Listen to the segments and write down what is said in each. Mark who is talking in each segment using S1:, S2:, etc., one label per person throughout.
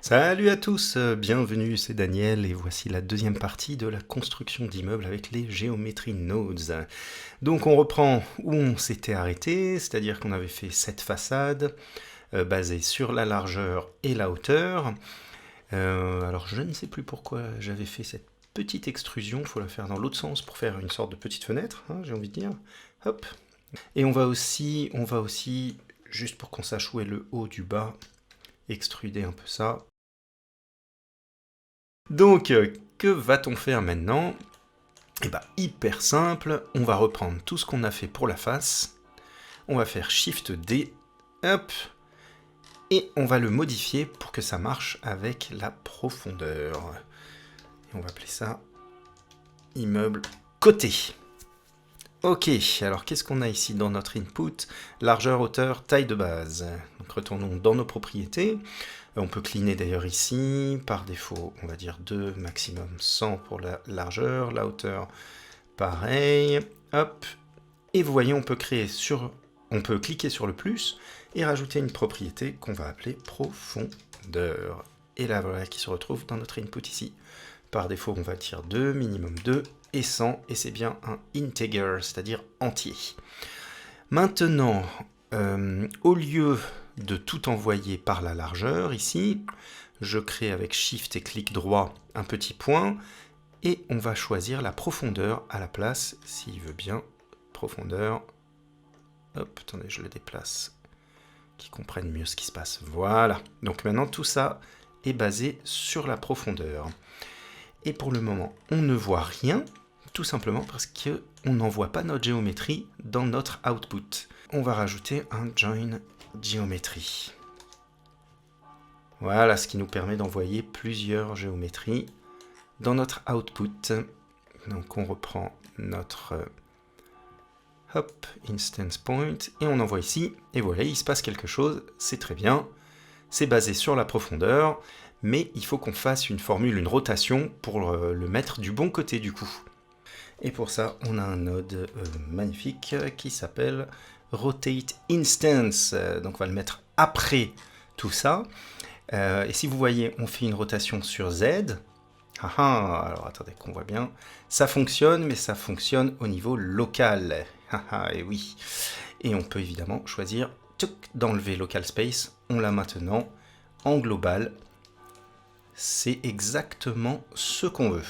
S1: Salut à tous, bienvenue, c'est Daniel et voici la deuxième partie de la construction d'immeubles avec les Geometry Nodes. Donc on reprend où on s'était arrêté, c'est-à-dire qu'on avait fait cette façade basée sur la largeur et la hauteur. Alors je ne sais plus pourquoi j'avais fait cette petite extrusion, il faut la faire dans l'autre sens pour faire une sorte de petite fenêtre, hein, j'ai envie de dire. Hop. Et on va aussi, juste pour qu'on sache où est le haut du bas, extruder un peu ça. Donc, que va-t-on faire maintenant? Eh bien, hyper simple, on va reprendre tout ce qu'on a fait pour la face, on va faire Shift D, hop, et on va le modifier pour que ça marche avec la profondeur. Et on va appeler ça immeuble côté. Ok, alors qu'est-ce qu'on a ici dans notre input? Largeur, hauteur, taille de base. Donc retournons dans nos propriétés. On peut cleaner d'ailleurs ici, par défaut on va dire 2, maximum 100 pour la largeur, la hauteur pareil, hop, et vous voyez on peut cliquer sur le plus et rajouter une propriété qu'on va appeler profondeur. Et là voilà qui se retrouve dans notre input ici. Par défaut on va dire 2, minimum 2 et 100 et c'est bien un integer, c'est-à-dire entier. Maintenant, au lieu de tout envoyer par la largeur, ici, je crée avec Shift et clic droit un petit point, et on va choisir la profondeur à la place, s'il veut bien. Profondeur, hop, attendez, je le déplace, qu'ils comprennent mieux ce qui se passe. Voilà, donc maintenant tout ça est basé sur la profondeur. Et pour le moment, on ne voit rien, tout simplement parce qu'on n'envoie pas notre géométrie dans notre output. On va rajouter un join géométrie. Voilà ce qui nous permet d'envoyer plusieurs géométries dans notre output. Donc on reprend notre instance point et on envoie ici. Et voilà, il se passe quelque chose, c'est très bien. C'est basé sur la profondeur, mais il faut qu'on fasse une formule, une rotation pour le mettre du bon côté du coup. Et pour ça, on a un node magnifique qui s'appelle Rotate Instance. Donc on va le mettre après tout ça. Et si vous voyez, on fait une rotation sur Z. Alors attendez qu'on voit bien. Ça fonctionne, mais ça fonctionne au niveau local. Et oui. Et on peut évidemment choisir d'enlever local space. On l'a maintenant en global. C'est exactement ce qu'on veut.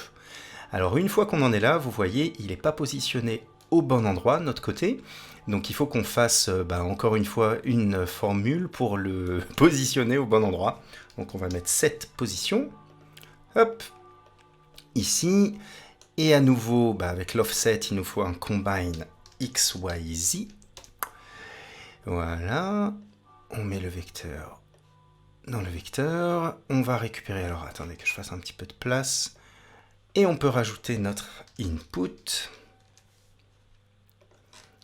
S1: Alors une fois qu'on en est là, vous voyez, il n'est pas positionné au bon endroit de notre côté. Donc il faut qu'on fasse encore une fois une formule pour le positionner au bon endroit. Donc on va mettre cette position. Hop. Ici. Et à nouveau, avec l'offset, il nous faut un combine x, y, z. Voilà. On met le vecteur dans le vecteur. On va récupérer, alors attendez que je fasse un petit peu de place. Et on peut rajouter notre input.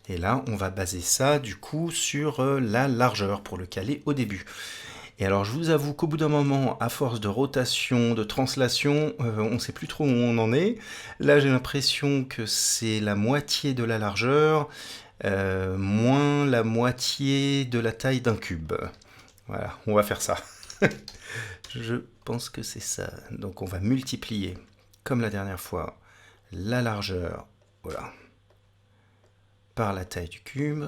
S1: Et là, on va baser ça, du coup, sur la largeur pour le caler au début. Et alors, je vous avoue qu'au bout d'un moment, à force de rotation, de translation, on ne sait plus trop où on en est. Là, j'ai l'impression que c'est la moitié de la largeur, moins la moitié de la taille d'un cube. Voilà, on va faire ça. Je pense que c'est ça. Donc, on va multiplier, comme la dernière fois, la largeur, voilà, par la taille du cube.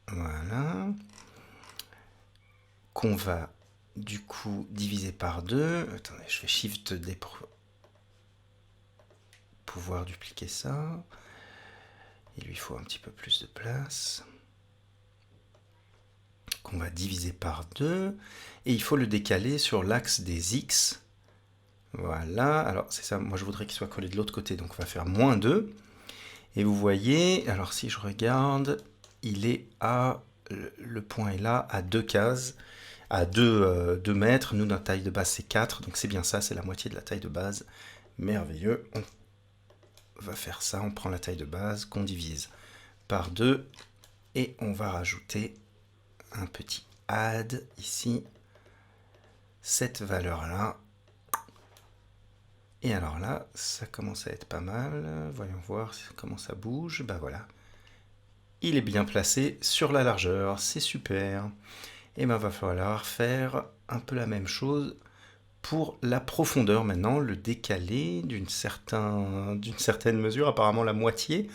S1: Voilà. Qu'on va du coup diviser par 2. Attendez, je fais Shift D pour pouvoir dupliquer ça. Il lui faut un petit peu plus de place. Qu'on va diviser par 2. Et il faut le décaler sur l'axe des X. Voilà, alors c'est ça, moi je voudrais qu'il soit collé de l'autre côté, donc on va faire moins 2. Et vous voyez, alors si je regarde, il est à, le point est là, à 2 cases, à 2 mètres. Nous, notre taille de base, c'est 4, donc c'est bien ça, c'est la moitié de la taille de base. Merveilleux. On va faire ça, on prend la taille de base, qu'on divise par 2, et on va rajouter un petit add ici, cette valeur-là. Et alors là, ça commence à être pas mal. Voyons voir comment ça bouge. Voilà. Il est bien placé sur la largeur, c'est super. Et ben va falloir faire un peu la même chose pour la profondeur maintenant, le décaler d'une certaine mesure, apparemment la moitié.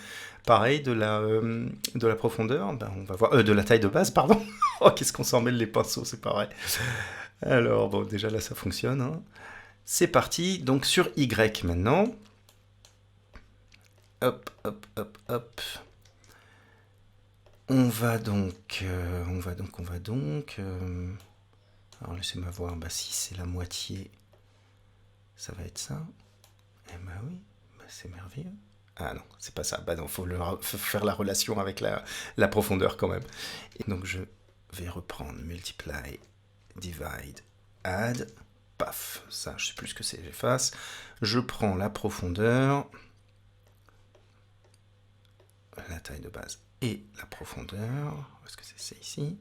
S1: Pareil de la profondeur, ben on va voir, de la taille de base, pardon. Oh, qu'est-ce qu'on s'en mêle les pinceaux, c'est pas vrai. Alors bon, déjà là ça fonctionne. Hein. C'est parti, donc sur Y maintenant. Hop, hop, hop, hop. On va donc. Alors laissez-moi voir, bah si c'est la moitié, ça va être ça. Eh bah oui, bah c'est merveilleux. Ah non, c'est pas ça. Bah non, faut faire la relation avec la profondeur quand même. Et donc je vais reprendre multiply, divide, add, paf. Ça, je sais plus ce que c'est, j'efface. Je prends la profondeur, la taille de base et la profondeur. Où est-ce que c'est ici?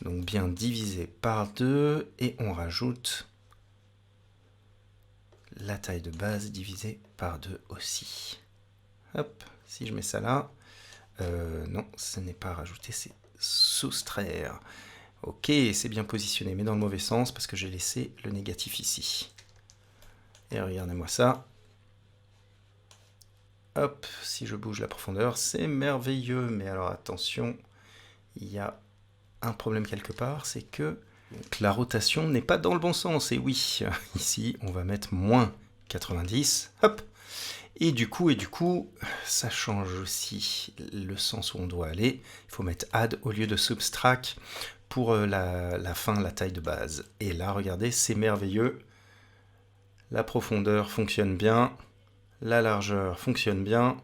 S1: Donc bien divisé par 2 et on rajoute la taille de base divisée par 2 aussi. Hop, si je mets ça là, non, ce n'est pas rajouter, c'est soustraire. Ok, c'est bien positionné, mais dans le mauvais sens parce que j'ai laissé le négatif ici. Et regardez-moi ça. Hop, si je bouge la profondeur, c'est merveilleux. Mais alors attention, il y a un problème quelque part, c'est que donc, la rotation n'est pas dans le bon sens. Et oui, ici, on va mettre moins 90. Hop. Et du coup, ça change aussi le sens où on doit aller. Il faut mettre add au lieu de subtract pour la fin, la taille de base. Et là, regardez, c'est merveilleux. La profondeur fonctionne bien. La largeur fonctionne bien.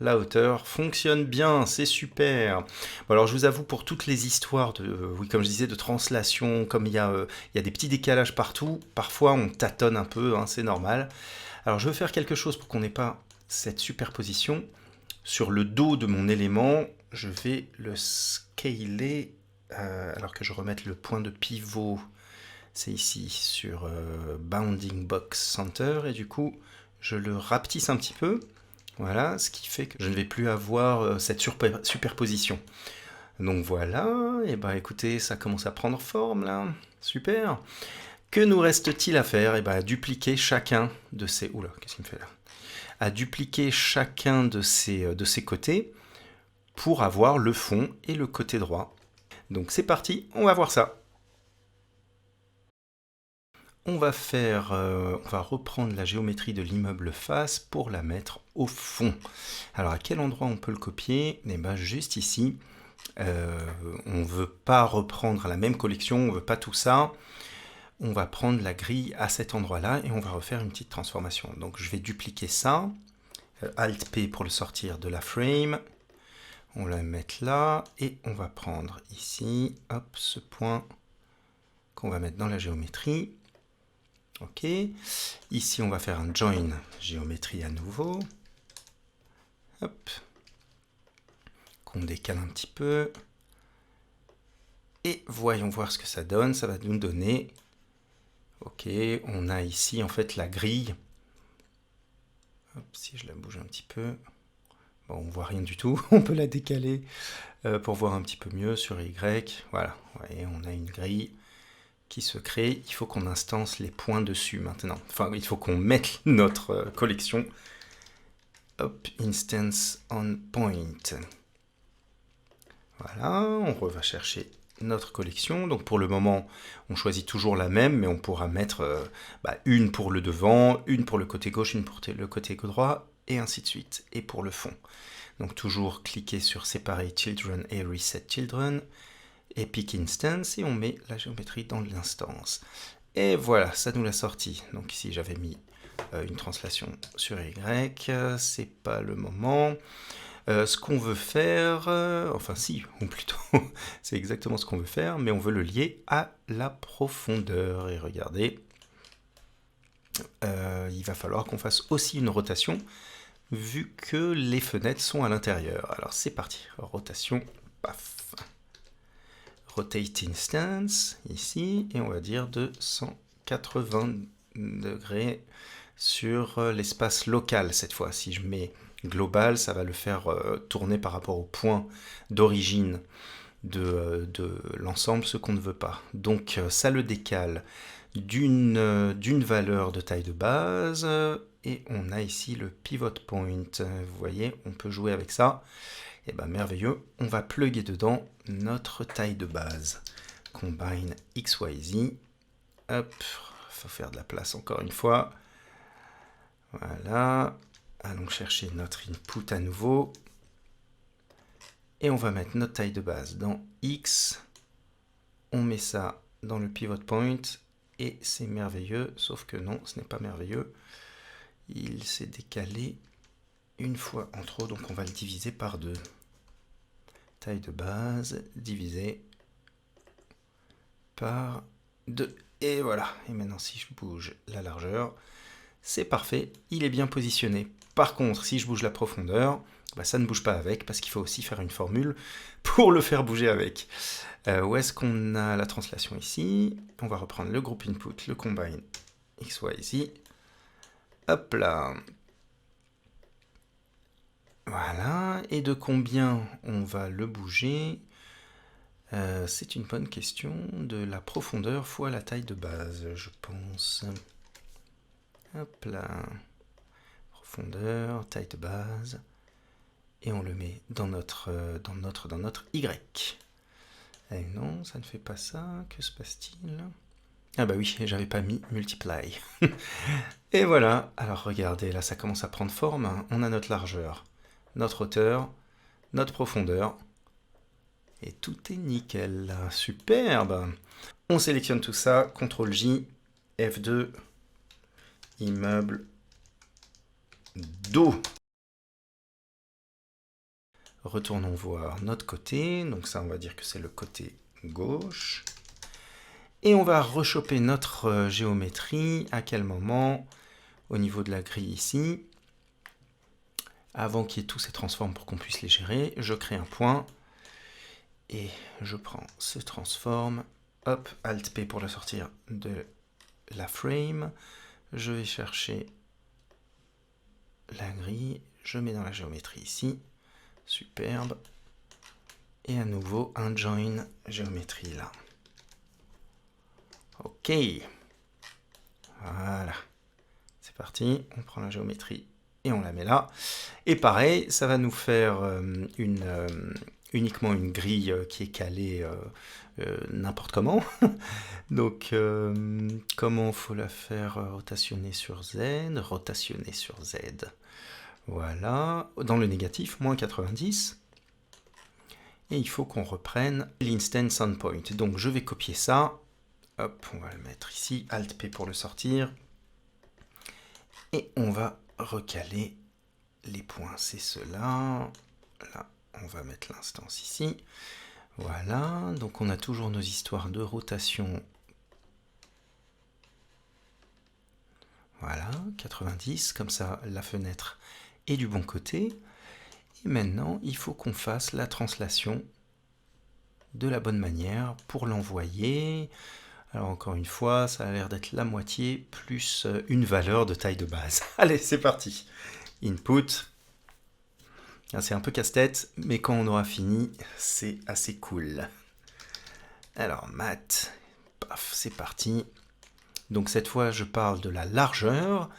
S1: La hauteur fonctionne bien, c'est super. Bon, alors je vous avoue, pour toutes les histoires oui, comme je disais, de translation, comme il y a des petits décalages partout, parfois on tâtonne un peu, hein, c'est normal. Alors je veux faire quelque chose pour qu'on n'ait pas cette superposition. Sur le dos de mon élément, je vais le scaler, alors que je remette le point de pivot, c'est ici, sur Bounding Box Center, et du coup, je le rapetisse un petit peu. Voilà, ce qui fait que je ne vais plus avoir cette superposition. Donc voilà, et ben écoutez, ça commence à prendre forme là, super. Que nous reste-t-il à faire? Et ben à dupliquer chacun de ces... Oula, qu'est-ce qu'il me fait là? À dupliquer chacun de ces côtés pour avoir le fond et le côté droit. Donc c'est parti, on va voir ça. On va reprendre la géométrie de l'immeuble face pour la mettre au fond. Alors à quel endroit on peut le copier? Eh ben juste ici. On ne veut pas reprendre la même collection, on ne veut pas tout ça. On va prendre la grille à cet endroit-là et on va refaire une petite transformation. Donc je vais dupliquer ça. Alt-P pour le sortir de la frame. On va le mettre là et on va prendre ici, hop, ce point qu'on va mettre dans la géométrie. Ok, ici on va faire un join géométrie à nouveau. Hop, qu'on décale un petit peu. Et voyons voir ce que ça donne. Ça va nous donner, ok, on a ici en fait la grille. Hop, si je la bouge un petit peu, bon, on voit rien du tout. On peut la décaler pour voir un petit peu mieux sur Y. Voilà, vous voyez, on a une grille qui se crée. Il faut qu'on instance les points dessus maintenant. Enfin, il faut qu'on mette notre collection. Hop, instance on point. Voilà, on va chercher notre collection. Donc pour le moment, on choisit toujours la même, mais on pourra mettre une pour le devant, une pour le côté gauche, une pour le côté droit, et ainsi de suite. Et pour le fond. Donc toujours cliquer sur Separate Children et Reset Children. Et pick instance et on met la géométrie dans l'instance. Et voilà, ça nous l'a sorti. Donc ici j'avais mis une translation sur Y, c'est pas le moment. Ce qu'on veut faire, enfin si, ou plutôt, c'est exactement ce qu'on veut faire, mais on veut le lier à la profondeur. Et regardez, il va falloir qu'on fasse aussi une rotation, vu que les fenêtres sont à l'intérieur. Alors c'est parti, rotation, paf. Rotate instance, ici, et on va dire de 180 degrés sur l'espace local cette fois. Si je mets global, ça va le faire tourner par rapport au point d'origine de l'ensemble ce qu'on ne veut pas. Donc ça le décale d'une valeur de taille de base, et on a ici le pivot point. Vous voyez, on peut jouer avec ça. Et bien merveilleux, on va plugger dedans notre taille de base. Combine XYZ. Hop, faut faire de la place encore une fois. Voilà. Allons chercher notre input à nouveau. Et on va mettre notre taille de base dans X. On met ça dans le pivot point. Et c'est merveilleux, sauf que non, ce n'est pas merveilleux. Il s'est décalé une fois en trop, donc on va le diviser par 2. Taille de base divisé par 2. Et voilà. Et maintenant, si je bouge la largeur, c'est parfait, il est bien positionné. Par contre, si je bouge la profondeur, bah, ça ne bouge pas avec, parce qu'il faut aussi faire une formule pour le faire bouger avec. Où est-ce qu'on a la translation ici? On va reprendre le groupe input, le combine XYZ. Hop là. Voilà. Et de combien on va le bouger? C'est une bonne question. De la profondeur fois la taille de base, je pense. Hop là. Profondeur, taille de base. Et on le met dans notre Y. Et non, ça ne fait pas ça. Que se passe-t-il? Ah bah oui, j'avais pas mis multiply. Et voilà. Alors regardez, là ça commence à prendre forme. On a notre largeur, notre hauteur, notre profondeur. Et tout est nickel. Superbe. On sélectionne tout ça. CTRL-J, F2, immeuble, dos. Retournons voir notre côté. Donc ça, on va dire que c'est le côté gauche. Et on va rechoper notre géométrie. À quel moment? Au niveau de la grille ici. Avant qu'il y ait tous ces transformes pour qu'on puisse les gérer, je crée un point. Et je prends ce transform. Hop, Alt-P pour la sortir de la frame. Je vais chercher la grille. Je mets dans la géométrie ici. Superbe. Et à nouveau, un join géométrie là. Ok. Voilà. C'est parti. On prend la géométrie et on la met là. Et pareil, ça va nous faire uniquement une grille qui est calée n'importe comment. Donc, comment faut la faire rotationner sur Z? Rotationner sur Z. Voilà. Dans le négatif, moins 90. Et il faut qu'on reprenne l'instance endpoint. Donc, je vais copier ça. Hop, on va le mettre ici. Alt-P pour le sortir. Et on va recaler les points. C'est cela. Là, on va mettre l'instance ici. Voilà. Donc, on a toujours nos histoires de rotation. Voilà, 90. Comme ça, la fenêtre est du bon côté. Et maintenant, il faut qu'on fasse la translation de la bonne manière pour l'envoyer. Alors encore une fois, ça a l'air d'être la moitié plus une valeur de taille de base. Allez, c'est parti. Input. C'est un peu casse-tête, mais quand on aura fini, c'est assez cool. Alors, math. Paf, c'est parti. Donc cette fois, je parle de la largeur.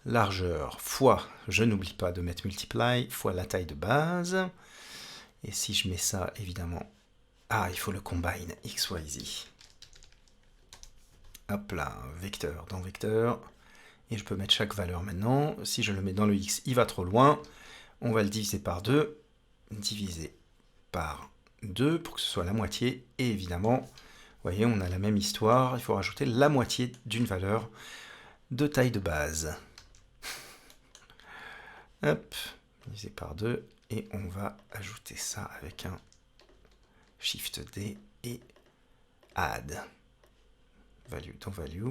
S1: Largeur fois, je n'oublie pas de mettre multiply, fois la taille de base. Et si je mets ça, évidemment, il faut le combine XYZ. Hop là, vecteur dans vecteur. Et je peux mettre chaque valeur maintenant. Si je le mets dans le X, il va trop loin. On va le diviser par 2. Diviser par 2 pour que ce soit la moitié. Et évidemment, vous voyez, on a la même histoire. Il faut rajouter la moitié d'une valeur de taille de base. Hop, divisé par 2. Et on va ajouter ça avec un Shift D et Add. Value dans value.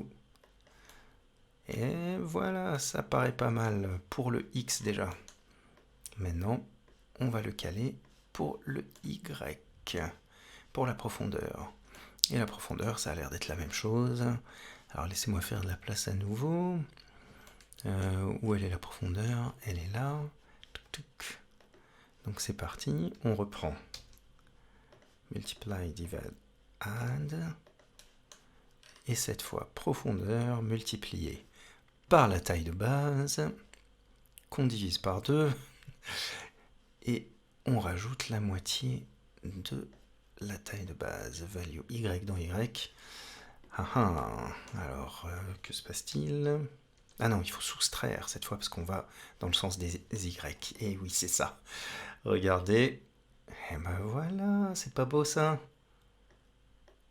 S1: Et voilà, ça paraît pas mal pour le X déjà. Maintenant, on va le caler pour le Y, pour la profondeur. Et la profondeur, ça a l'air d'être la même chose. Alors laissez-moi faire de la place à nouveau. Où elle est la profondeur? Elle est là. Donc c'est parti, on reprend multiply, divide, add. Et cette fois, profondeur multipliée par la taille de base, qu'on divise par 2. Et on rajoute la moitié de la taille de base. Value y dans y. Alors, que se passe-t-il? Ah non, il faut soustraire cette fois parce qu'on va dans le sens des y. Et oui, c'est ça. Regardez. Et ben voilà, c'est pas beau ça?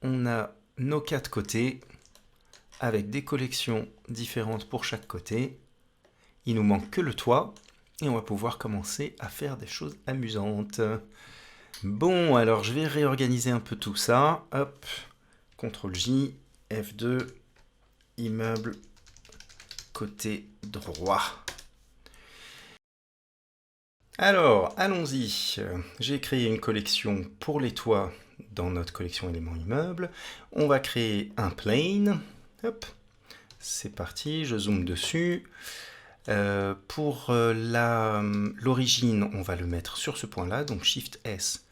S1: On a nos 4 côtés avec des collections différentes pour chaque côté. Il nous manque que le toit et on va pouvoir commencer à faire des choses amusantes. Bon, alors je vais réorganiser un peu tout ça. Hop, CTRL J, F2, immeuble, côté droit. Alors, allons-y. J'ai créé une collection pour les toits dans notre collection éléments immeubles. On va créer un plane. Hop, c'est parti, je zoome dessus. Pour l'origine, on va le mettre sur ce point-là, donc Shift S,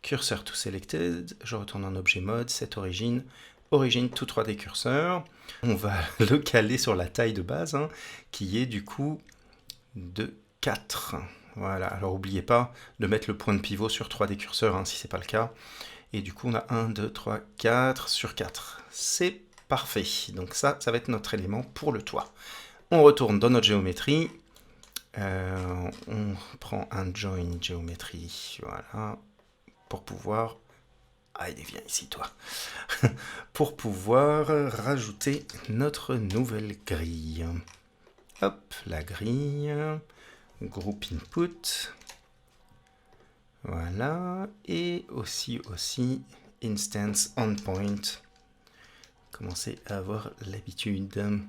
S1: Cursor to Selected, je retourne en objet mode, cette origine to 3D cursor. On va le caler sur la taille de base, qui est du coup de 4. Voilà, alors n'oubliez pas de mettre le point de pivot sur 3D cursor, si ce n'est pas le cas. Et du coup, on a 1, 2, 3, 4 sur 4. C'est parfait. Donc ça va être notre élément pour le toit. On retourne dans notre géométrie. On prend un join géométrie, voilà, pour pouvoir... Allez, viens ici, toi. Pour pouvoir rajouter notre nouvelle grille. Hop, la grille. Group input. Voilà. Et aussi instance endpoint. Commencez à avoir l'habitude.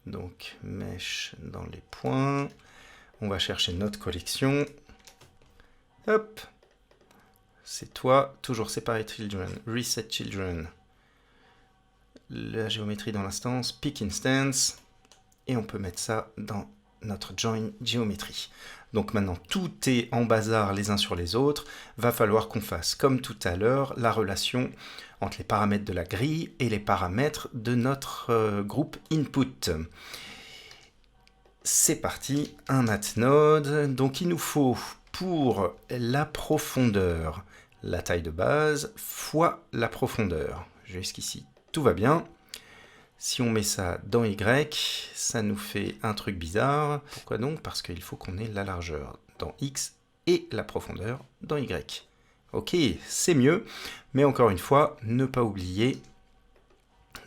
S1: Donc, mesh dans les points. On va chercher notre collection. Hop. C'est toi. Toujours séparer children. Reset children. La géométrie dans l'instance. Pick instance. Et on peut mettre ça dans notre join géométrie. Donc maintenant, tout est en bazar les uns sur les autres. Va falloir qu'on fasse, comme tout à l'heure, la relation entre les paramètres de la grille et les paramètres de notre groupe input. C'est parti, un @node. Donc il nous faut pour la profondeur, la taille de base, fois la profondeur. Jusqu'ici, tout va bien. Si on met ça dans Y, ça nous fait un truc bizarre. Pourquoi donc? Parce qu'il faut qu'on ait la largeur dans X et la profondeur dans Y. Ok, c'est mieux. Mais encore une fois, ne pas oublier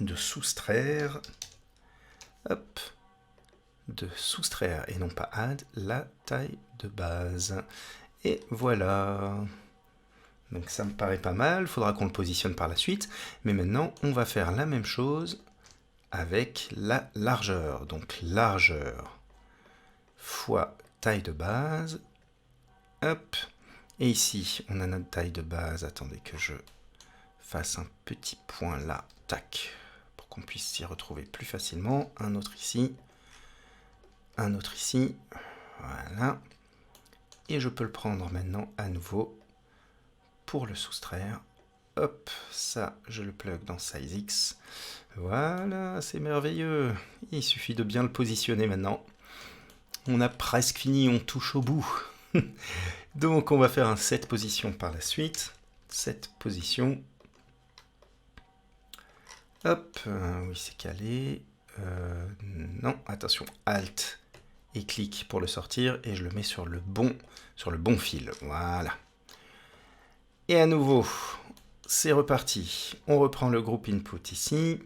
S1: de soustraire. Hop. De soustraire et non pas add la taille de base. Et voilà. Donc ça me paraît pas mal. Il faudra qu'on le positionne par la suite. Mais maintenant, on va faire la même chose avec la largeur. Donc largeur fois taille de base. Hop. Et ici, on a notre taille de base. Attendez que je fasse un petit point là. Tac. Pour qu'on puisse s'y retrouver plus facilement. Un autre ici. Un autre ici. Voilà. Et je peux le prendre maintenant à nouveau pour le soustraire. Hop, ça, je le plug dans SizeX. Voilà, c'est merveilleux. Il suffit de bien le positionner maintenant. On a presque fini, on touche au bout. Donc, on va faire un set position par la suite. Set position. Hop, oui, c'est calé. Non, attention, Alt et clic pour le sortir. Et je le mets sur le bon fil. Voilà. Et à nouveau... C'est reparti. On reprend le groupe input ici.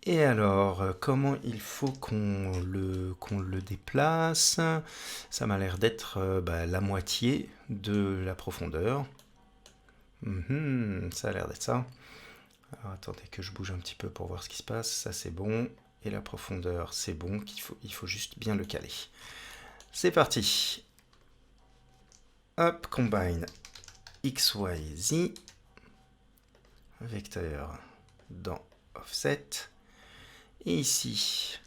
S1: Et alors, comment il faut qu'on le déplace? Ça m'a l'air d'être la moitié de la profondeur. Ça a l'air d'être ça. Alors, attendez que je bouge un petit peu pour voir ce qui se passe. Ça, c'est bon. Et la profondeur, c'est bon. Il faut juste bien le caler. C'est parti. Hop, combine X, Y, Z. Vecteur dans offset. Et ici,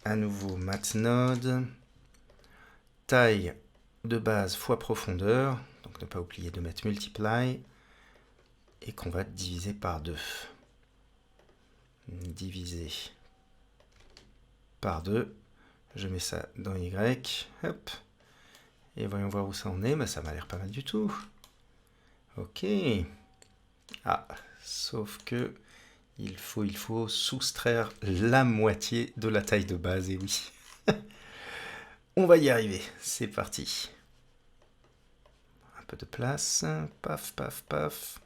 S1: à nouveau @node, taille de base fois profondeur. Donc ne pas oublier de mettre multiply. et qu'on va diviser par 2. Diviser par 2. Je mets ça dans Y. Hop. Et voyons voir où ça en est. Ça m'a l'air pas mal du tout. Ok. Ah, sauf que il faut soustraire la moitié de la taille de base, et oui. On va y arriver, c'est parti. Un peu de place, paf, paf, paf.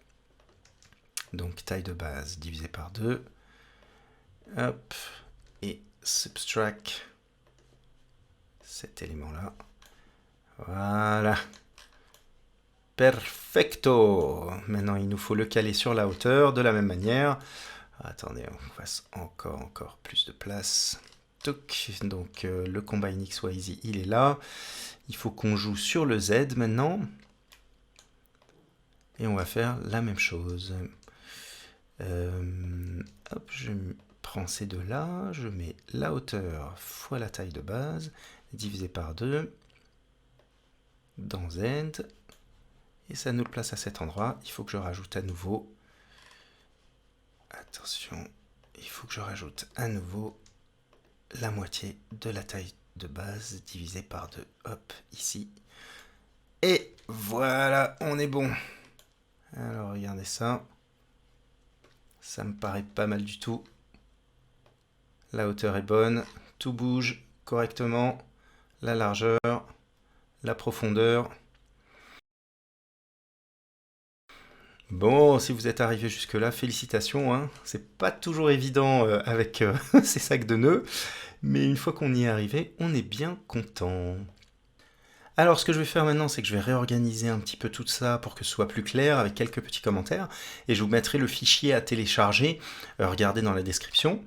S1: Donc taille de base divisé par 2. Hop, et subtract cet élément-là. Voilà. Perfecto. Maintenant, il nous faut le caler sur la hauteur de la même manière. Attendez, on fasse encore plus de place. Donc, le combine XYZ, il est là. Il faut qu'on joue sur le Z maintenant. Et on va faire la même chose. Hop, je prends ces deux-là. Je mets la hauteur fois la taille de base, divisé par 2. Dans Z. Et ça nous le place à cet endroit. Il faut que je rajoute à nouveau. Attention, il faut que je rajoute à nouveau la moitié de la taille de base divisé par 2. Hop, ici. Et voilà, on est bon. Alors, regardez ça. Ça me paraît pas mal du tout. La hauteur est bonne. Tout bouge correctement. La largeur, la profondeur. Bon, si vous êtes arrivé jusque-là, félicitations, hein. C'est pas toujours évident avec ces sacs de nœuds, mais une fois qu'on y est arrivé, on est bien content. Alors, ce que je vais faire maintenant, c'est que je vais réorganiser un petit peu tout ça pour que ce soit plus clair, avec quelques petits commentaires, et je vous mettrai le fichier à télécharger, regardez dans la description.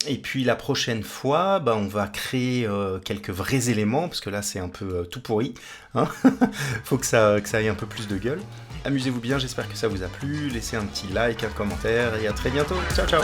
S1: Et puis la prochaine fois, on va créer quelques vrais éléments, parce que là c'est un peu tout pourri, hein. Faut que ça ait un peu plus de gueule. Amusez-vous bien, j'espère que ça vous a plu, laissez un petit like, un commentaire, et à très bientôt, ciao ciao.